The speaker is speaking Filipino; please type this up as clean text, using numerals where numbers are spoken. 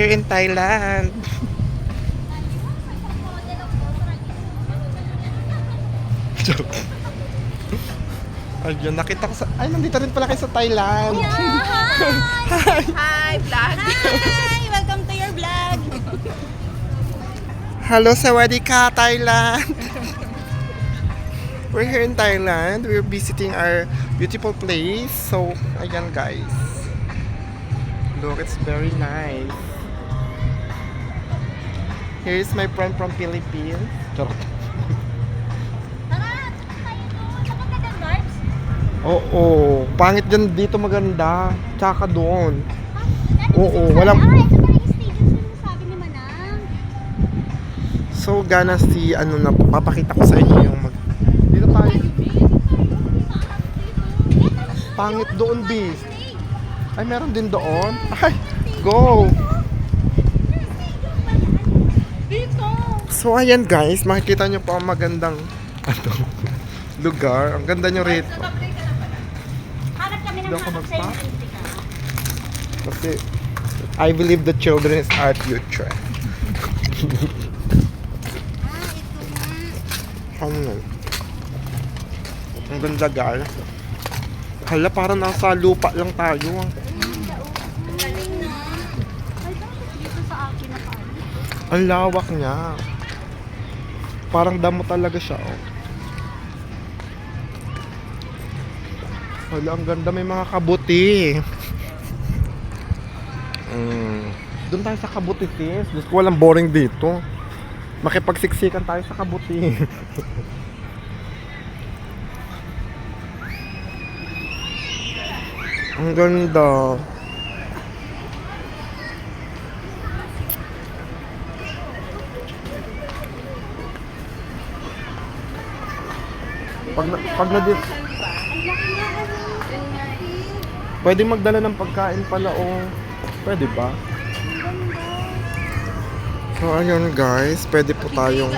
here in Thailand. Joke. Ayun, nakita ko sa... Ay, nandito rin pala kayo sa Thailand. Yeah, Hi! hi, vlog. Hi, welcome to your vlog. Hello, Sawadika, Thailand. We're here in Thailand. We're visiting our beautiful place. So, ayan guys. Look, it's very nice. Here's my friend from Philippines. Charot. Tara, tayo doon. Saan ka dyan, Barbs? Oo, pangit dyan dito maganda. Tsaka doon. Ha? Oo, walang... Ah, ito pala yung stadium na sabi ni Manang. So, gana si, ano na, papakita ko sa inyo yung mag... Dito tayo. Pangit doon, bis. Ay, meron din doon. Ay, go! Dito. So, ayan guys, makikita nyo po ang magandang ano, lugar. Ang ganda nyo rito. Hanap kami ng Doon ka hanap sa mag-stop? Enrique ka. Kasi, I believe the children is our future. Ah, ito nga. Ano? Ang ganda guys. Hala, parang nasa lupa lang tayo. Ang galing na. Ay, bakit dito sa akin na pa? Ang lawak niya. Parang damo talaga siya, oh. Hala, ang ganda. May mga kabuti. Doon tayo sa kabuti, sis. Diyos ko, walang boring dito. Makipagsiksikan tayo sa kabuti. Ang ganda. Pag na pwede magdala ng pagkain pala o pwede ba? So ayun guys, pwede po tayong